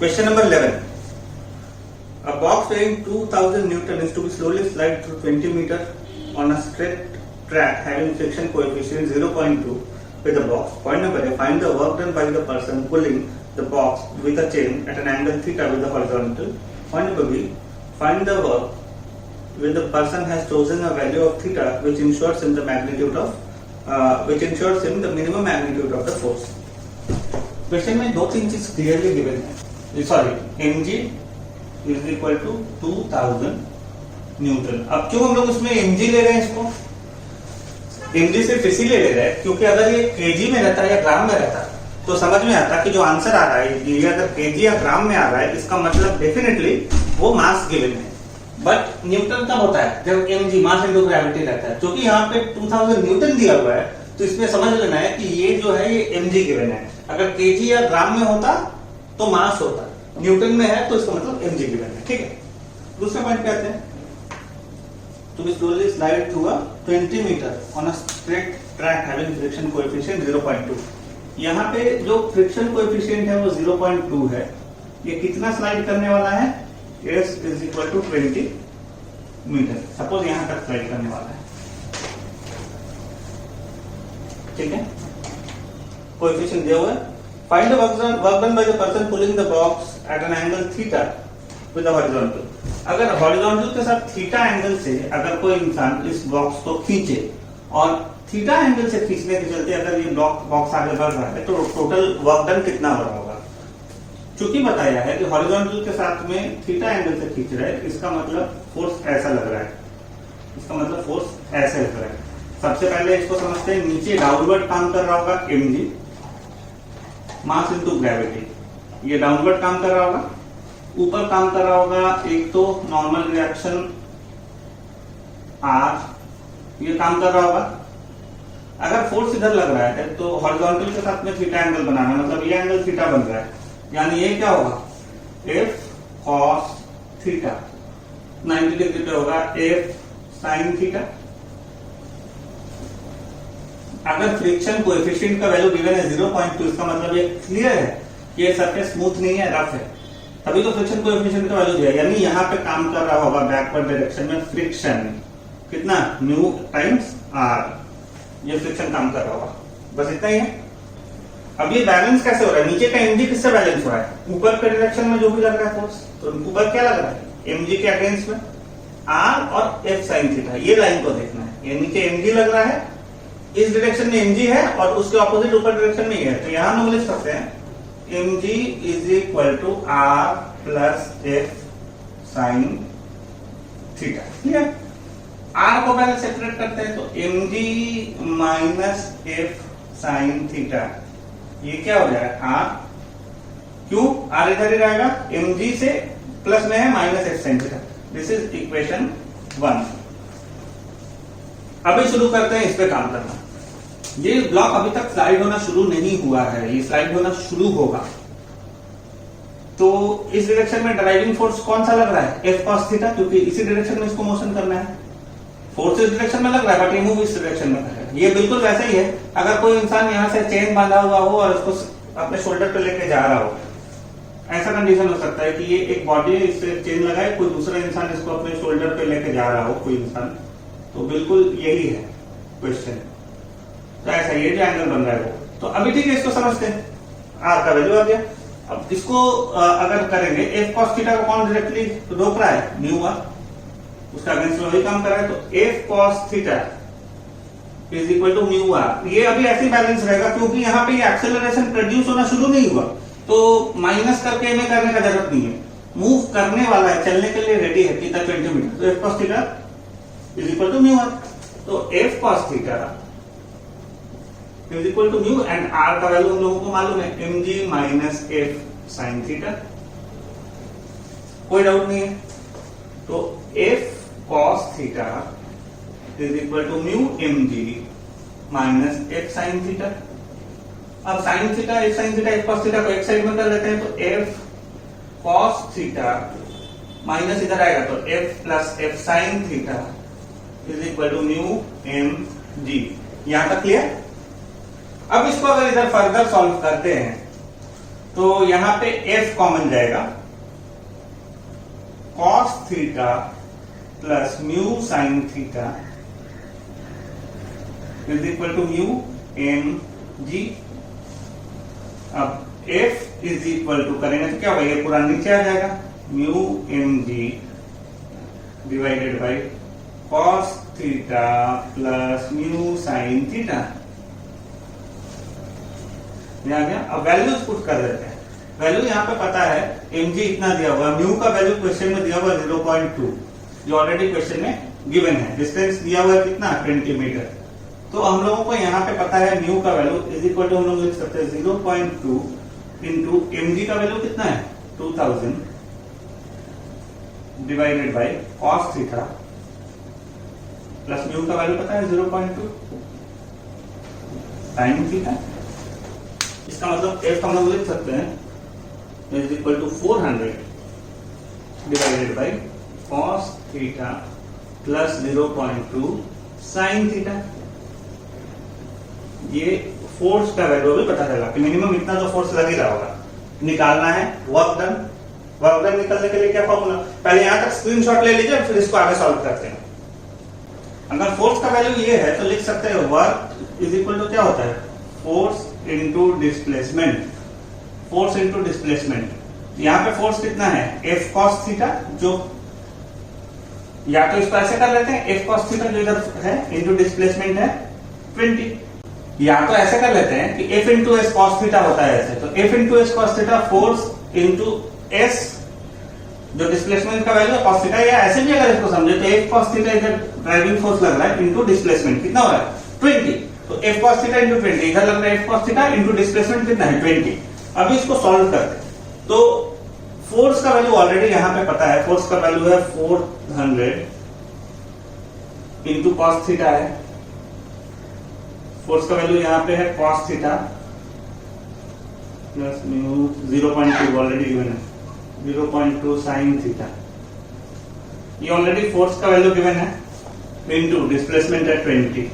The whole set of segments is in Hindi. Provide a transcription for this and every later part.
Question number 11. A box weighing 2000 Newton is to be slowly slide through 20 meter on a straight track having friction coefficient 0.2 with the box. Point number A. Find the work done by the person pulling the box with a chain at an angle theta with the horizontal. Point number B. Find the work when the person has chosen a value of theta which ensures him the minimum magnitude of the force. Question में दो तीन चीज क्लियरली गिवन है. Sorry, mg is equal to 2000 newton. अब क्यों हम लोग उसमें mg ले रहे हैं? इसको mg सिर्फ इसीलिए ले रहे हैं क्योंकि अगर ये kg में रहता या ग्राम में रहता तो समझ में आता कि जो आंसर आ रहा है ये अगर kg या ग्राम में आ रहा है इसका मतलब डेफिनेटली वो मास गिवन है. बट न्यूटन कब होता है? जब mg मास इनटू ग्रेविटी रहता है. क्योंकि यहाँ पे 2000 न्यूटन दिया हुआ है तो इसमें समझ लेना है कि ये जो है ये mg गिवन है. अगर kg या ग्राम में होता तो मास होता, न्यूटन में है तो इसका मतलब mg गिवन है. ठीक है. दूसरा पॉइंट पे आते हैं. To be slowly slide through a 20 meter on a straight track having friction coefficient 0.2. यहाँ पे जो फ्रिक्शन कोएफिशिएंट है वो 0.2 है. ये कितना स्लाइड करने वाला है? S is equal to 20 metre. Suppose यहाँ तक स्लाइड करने वाला है. ठीक है. कोएफिशिएंट दिया हुआ है. Find the work done by the person pulling the box eight an angle theta with the horizontal. अगर हॉरिजॉन्टल के साथ थीटा एंगल से अगर कोई इंसान इस बॉक्स को खींचे और थीटा एंगल से खींचने के चलते अगर ये बॉक्स आगे बढ़ रहा है तो टोटल वर्क डन कितना हो रहा होगा? चूंकि बताया है कि हॉरिजॉन्टल के साथ में थीटा एंगल से खींच रहा है, इसका मतलब फोर्स ऐसा लग रहा है. इसका मतलब फोर्स ऐसे लग रहा है. सबसे पहले इसको समझते हैं. नीचे डाउनवर्ड काम कर रहा होगा mg मास इनटू ग्रेविटी. ये डाउनवर्ड काम कर रहा होगा. ऊपर काम कर रहा होगा एक तो नॉर्मल रिएक्शन r, ये काम कर रहा होगा. अगर फोर्स इधर लग रहा है तो हॉरिजॉन्टल के साथ में थीटा एंगल बनाना मतलब ये एंगल थीटा बन रहा है. यानी ये क्या होगा? f cos theta. 90 डिग्री पे होगा f sin थीटा. अगर फ्रिक्शन कोएफिशिएंट का वैल्यू गिवन है 0.2, इसका मतलब ये क्लियर है कि ये सरफेस स्मूथ नहीं है, रफ है. तभी तो फ्रिक्शन कोएफिशिएंट का वैल्यू दिया. यानी यहाँ पे काम कर रहा होगा बैकवर्ड डायरेक्शन में फ्रिक्शन कितना? Mu times r. ये फ्रिक्शन काम कर रहा होगा. बस इतना ही है. अब ये बैलेंस कैसे हो रहा है? नीचे का mg किससे बैलेंस हो रहा है? ऊपर के डायरेक्शन में जो भी लग रहा है फोर्स, तो ऊपर क्या लग रहा है? mg के अगेंस्ट में r और f sin थीटा. ये लाइन को देखना है. ये नीचे mg लग रहा है, इस डायरेक्शन में mg है और उसके ऑपोजिट ऊपर डायरेक्शन में है. तो यहां हम लोग लिख सकते हैं mg is equal to r plus f sin theta. ठीक है. r को पहले सेपरेट करते हैं तो mg minus f sin theta. ये क्या हो जाएगा? r. क्यों? r इधर ही रहेगा. mg से प्लस में है minus f sin theta. This is equation 1. अभी शुरू करते हैं इस पे काम करना. ये ब्लॉक अभी तक स्लाइड होना शुरू नहीं हुआ है, ये स्लाइड होना शुरू होगा. तो इस डायरेक्शन में ड्राइविंग फोर्स कौन सा लग रहा है? f cos थीटा, क्योंकि इसी डायरेक्शन में इसको मोशन करना है. फोर्स इस डायरेक्शन में लग रहा है बट ये मूव इस डायरेक्शन में कर रहा है. ये बिल्कुल वैसा ही है. अगर कोई इंसान यहाँ से चेन बांधा हुआ हो और उसको अपने शोल्डर पे लेके जा रहा हो, ऐसा कंडीशन हो सकता है कि ये एक बॉडी है, इससे चेन लगाए, कोई दूसरा इंसान इसको अपने शोल्डर पे लेके जा रहा हो, कोई इंसान. तो बिल्कुल यही है क्वेश्चन. तो ऐसा ये जो एंगल बन रहा है वो. तो अभी ठीक है, इसको समझते हैं. आर का वैल्यू आ गया. अब इसको अगर करेंगे f cos थीटा को कौन डायरेक्टली रोक रहा है? Mu R. उसका अगेंस्ट में वही काम कर रहा है. तो f cos theta is equal to mu R. ये अभी ऐसे ही बैलेंस रहेगा क्योंकि यहाँ पे ये एक्सेलरेशन प्रोड्यूस होना शुरू नहीं हुआ, तो माइनस करके में करने का जरूरत नहीं है. मूव करने वाला है, चलने के लिए रेडी है कितना? 20 मीटर. तो f cos theta is equal to mu R. तो f cos theta is equal to mu and r का वैल्यू हम लोगों को मालूम है mg minus f sin theta. कोई डाउट नहीं है. तो f cos theta is equal to mu mg minus f sin theta. अब sin theta, f sin theta, f cos theta को एक साइड में कर लेते हैं. तो f cos थीटा माइनस इधर आएगा तो f plus f sin theta is equal to mu mg. यहां तक क्लियर? अब इसको अगर इधर फर्दर सॉल्व करते हैं तो यहां पे f कॉमन जाएगा, cos theta plus mu sine theta is equal to mu M G. अब f इज इक्वल टू करेंगे तो क्या होगा, ये पूरा नीचे आ जाएगा, mu M g divided by cos theta plus mu sine theta. आ गया। अब वैल्यूज पुट कर देते हैं। वैल्यू यहाँ पे पता है mg इतना दिया हुआ, म्यू का वैल्यू क्वेश्चन में दिया हुआ 0.2 जो ऑलरेडी क्वेश्चन में गिवन है। डिस्टेंस दिया हुआ है कितना, 20 मीटर। तो हम लोगों को यहाँ पे पता है म्यू का वैल्यू इज इक्वल टू हम लोग लिख सकते हैं 0.2 इंटू mg का वैल्यू कितना है 2000 divided by cos theta plus mu का वैल्यू पता है 0.2 sin थीटा। इसका मतलब f हम लोग लिख सकते हैं is equal to 400 divided by cos theta plus 0.2 sin theta. ये फोर्स का वैल्यू भी पता चला कि मिनिमम इतना तो फोर्स लग ही रहा होगा। निकालना है वर्क डन। वर्क डन निकलने के लिए क्या फॉर्मूला, पहले यहां तक स्क्रीनशॉट ले लीजिए फिर इसको आगे सॉल्व करते हैं। अगर फोर्स का वैल्यू ये है तो लिख सकते हैं वर्क इज इक्वल टू क्या होता है, force into displacement. Force into displacement. यहां पे फोर्स कितना है F cos थीटा, जो या तो इसको ऐसे कर लेते हैं F cos थीटा जो इधर है इंटू डिस्प्लेसमेंट है 20, या तो ऐसे कर लेते हैं कि F into S cos theta होता है ऐसे, तो F into S cos theta force into S जो डिस्प्लेसमेंट का वैल्यू है cos थीटा, या ऐसे भी अगर इसको समझे तो F cos थीटा इधर ड्राइविंग फोर्स लग रहा है इंटू डिस्प्लेसमेंट कितना हो रहा है 20, तो F cos थीटा इंटू 20 इधर लग रहा है F cos theta into displacement कितना है 20। अभी इसको सॉल्व करते हैं तो फोर्स का वैल्यू ऑलरेडी यहां पे पता है, फोर्स का वैल्यू है 400 इंटू cos थीटा है। फोर्स का वैल्यू यहां पे है cos theta plus mu 0.2 already given है 0.2 sin थीटा। ये ऑलरेडी फोर्स का वैल्यू गिवन है इंटू डिस्प्लेसमेंट है 20।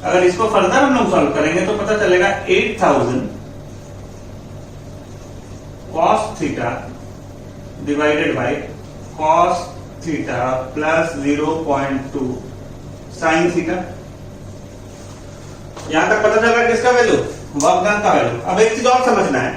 अगर इसको फर्दर हम लोग सॉल्व करेंगे तो पता चलेगा 8000 cos theta divided by cos theta plus 0.2 sin theta. यहां तक पता चल रहा है किसका वैल्यू, वर्क डन का वैल्यू। अब एक चीज और समझना है,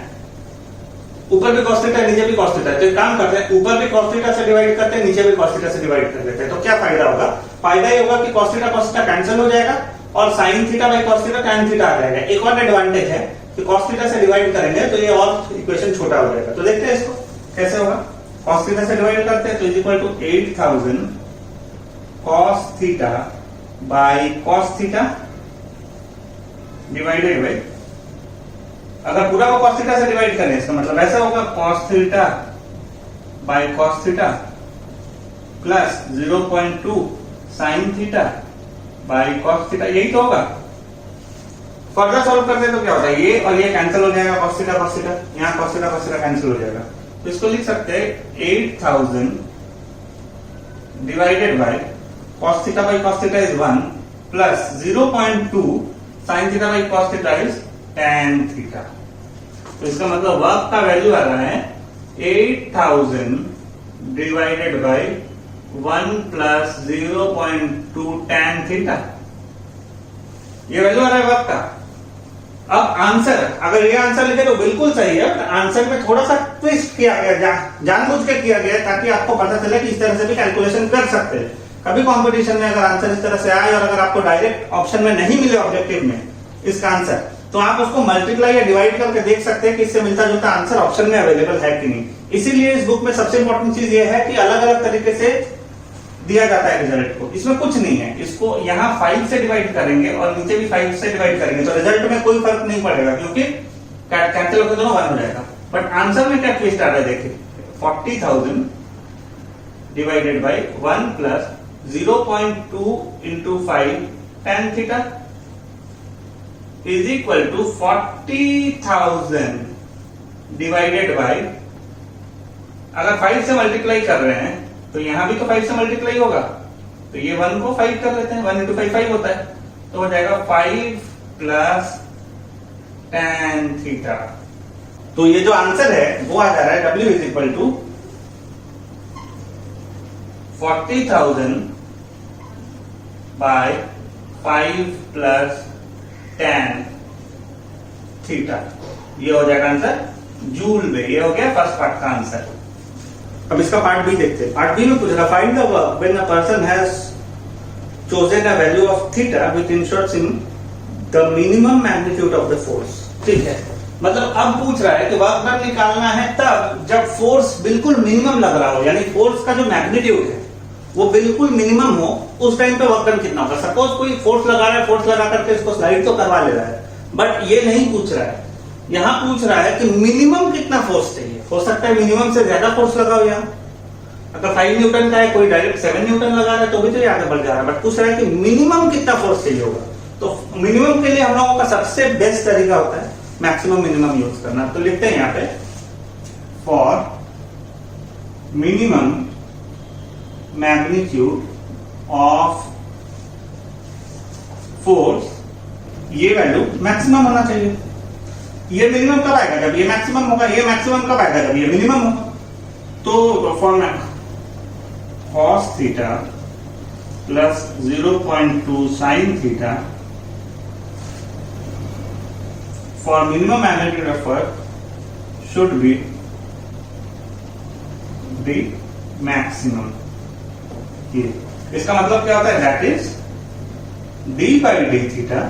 ऊपर भी cos थीटा नीचे भी cos थीटा, तो काम करते हैं ऊपर भी cos थीटा से डिवाइड करते हैं नीचे भी cos थीटा से डिवाइड कर देते हैं। तो क्या फायदा होगा, फायदा ये होगा कि cos थीटा कैंसिल हो जाएगा और sin theta by cos theta tan theta आ जाएगा। एक और एडवांटेज है कि cos थीटा से डिवाइड करेंगे तो ये और इक्वेशन छोटा हो जाएगा। तो देखते हैं इसको कैसे होगा। cos थीटा से डिवाइड करते हैं तो is equal to 8000 cos theta by cos theta divided by, अगर पूरा को cos थीटा से डिवाइड करें इसका मतलब ऐसा होगा cos theta by cos theta plus 0.2 sin theta by cos theta, यही तो होगा। फर्दर सॉल्व करते तो क्या होता है, ये और ये कैंसिल हो जाएगा cos थीटा यहाँ cos थीटा कैंसिल हो जाएगा। तो इसको लिख सकते हैं 8000 divided by cos theta by cos theta is 1 plus 0.2 sin theta by cos theta is tan theta. तो इसका मतलब वर्क का वैल्यू आ रहा है 8000 divided by 1 plus 0.2 tan theta, ये वैल्यू आ रहा है वर्क का। अब आंसर, अगर ये आंसर लिखे तो बिल्कुल सही है, आंसर में थोड़ा सा ट्विस्ट किया गया, जानबूझ के किया गया ताकि आपको पता चले कि इस तरह से भी कैलकुलेशन कर सकते हैं। कभी कंपटीशन में अगर आंसर इस तरह से आए और अगर आपको डायरेक्ट ऑप्शन में नहीं मिले ऑब्जेक्टिव में इसका आंसर, तो आप उसको मल्टीप्लाई या डिवाइड करके देख सकते हैं कि इससे मिलता जुलता आंसर ऑप्शन में अवेलेबल है कि नहीं। इसीलिए इस बुक में सबसे इंपॉर्टेंट चीज ये है कि अलग अलग तरीके से दिया जाता है रिजल्ट को। इसमें कुछ नहीं है, इसको यहाँ 5 से डिवाइड करेंगे और नीचे भी 5 से डिवाइड करेंगे तो रिजल्ट में कोई फर्क नहीं पड़ेगा क्योंकि कैंसिल होकर दोनों 1 हो जाएगा। बट आंसर में क्या ट्विस्ट आ रहा है देखिए, 40,000 divided by 1 plus 0.2 into 5 tan theta is equal to 40,000 divided by, अगर 5 से मल्टीप्लाई कर रहे हैं तो यहां भी तो 5 से मल्टीप्लाई होगा, तो ये 1 को 5 कर लेते हैं, 1 इंटू 5 5 होता है, तो हो जाएगा 5 प्लस tan थीटा तो ये जो आंसर है वो आ जा रहा है W is equal to 40,000 by 5 plus tan theta. ये हो जाएगा आंसर जूल में। ये हो गया फर्स्ट पार्ट का आंसर। अब इसका पार्ट बी देखते हैं। पार्ट बी में पूछ रहा find the work when a person has chosen a value of theta which ensures in the minimum magnitude of the force। ठीक है, मतलब अब पूछ रहा है कि वर्क डन निकालना है तब जब फोर्स बिल्कुल मिनिमम लग रहा हो, यानी फोर्स का जो मैग्नीट्यूड है वो बिल्कुल मिनिमम हो, उस टाइम पे वर्क डन कितना होगा। सपोज कोई फोर्स लगा रहा है, फोर्स लगा करके इसको स्लाइड तो करवा ले रहा है, बट ये नहीं पूछ रहा है। यहां पूछ रहा है कि मिनिमम कितना फोर्स चाहिए। हो सकता है मिनिमम से ज्यादा फोर्स लगाओ। यहाँ अगर 5 न्यूटन का है, कोई डायरेक्ट 7 न्यूटन लगा रहा है तो भी तो आगे बढ़ जा रहा है, बट पूछ रहा है कि मिनिमम कितना फोर्स चाहिए होगा। तो मिनिमम के लिए हम लोगों का सबसे बेस्ट तरीका होता है मैक्सिमम मिनिमम यूज करना। तो लिखते हैं यहाँ पे for minimum magnitude of force, ये वैल्यू मैक्सिमम होना चाहिए। ये मिनिमम कब आएगा? जब ये मैक्सिमम होगा। ये मैक्सिमम कब आएगा? जब ये मिनिमम होगा। तो for cos theta plus 0.2 sin theta for minimum magnitude of work should be the maximum। इसका मतलब क्या होता है? That is d by d theta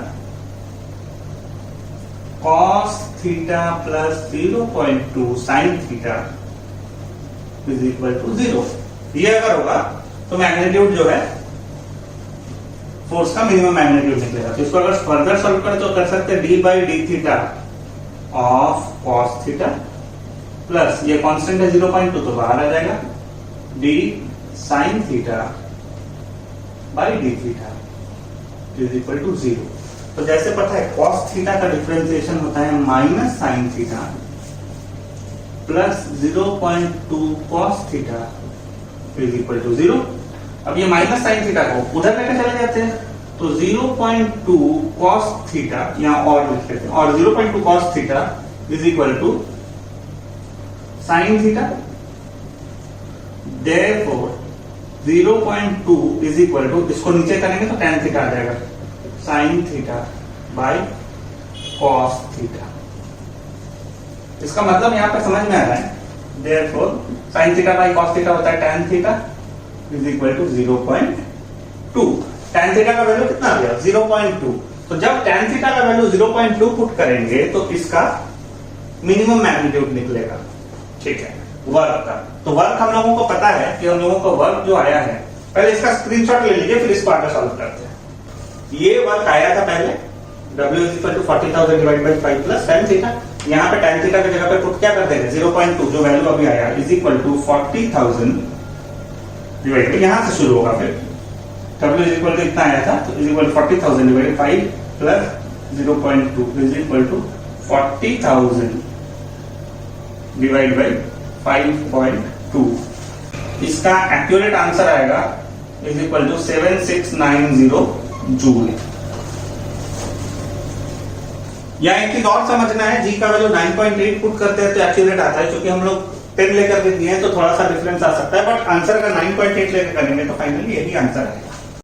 cos theta plus 0.2 sin theta is equal to 0। ये अगर होगा तो मैग्नीट्यूड जो है फोर्स का मिनिमम मैग्नीट्यूड निकलेगा। तो इसको अगर फर्दर सॉल्व करें तो कर सकते हैं d by d theta of cos theta plus ये कांस्टेंट है 0.2 तो बाहर आ जाएगा d sin theta by d theta is equal to 0। तो जैसे पता है cos थीटा का डिफरेंशिएशन होता है minus sin theta plus 0.2 cos theta is equal to 0। अब ये माइनस साइन थीटा को उधर लेकर चले जाते हैं तो 0.2 cos थीटा यहाँ और लिख लेते हैं, और 0.2 cos theta is equal to sine theta. Therefore 0.2 is equal to, इसको नीचे करेंगे तो tan थीटा आ जाएगा, sine theta by cos theta. इसका मतलब यहाँ पे समझ में आ रहा है। Therefore, sin theta by cos theta होता है tan theta is equal to 0.2। tan theta का वैल्यू कितना आ गया? 0.2। तो जब tan थीटा का वैल्यू 0.2 पुट करेंगे तो इसका मिनिमम मैग्नीट्यूड निकलेगा। ठीक है, वर्क का। तो वर्क हम लोगों को पता है कि हम लोगों को वर्क जो आया है, पहले इसका स्क्रीनशॉट ले लीजिए फिर इसको आगे सॉल्व करते हैं। ये वर्क आया था पहले W is equal to 40,000 divide by 5 plus tan theta. यहाँ पे tan थीटा की जगह पे पुट क्या कर देंगे? 0.2 जो वैल्यू अभी आया is equal to 40,000 divide by, यहां से शुरू होगा फिर W इज इक्वल टू इतना आया था तो is equal 40,000 divide 5 plus 0.2 is equal to 40,000 divide by 5.2। इसका एक्यूरेट आंसर आएगा इज इक्वल टू 7690 जूल। या एक चीज और समझना है, जी का वैल्यू 9.8 पुट करते हैं तो एक्यूरेट आता है, क्योंकि हम लोग 10 लेकर के दिए हैं तो थोड़ा सा डिफरेंस आ सकता है, बट आंसर अगर 9.8 लेकर करेंगे तो फाइनली यही आंसर है।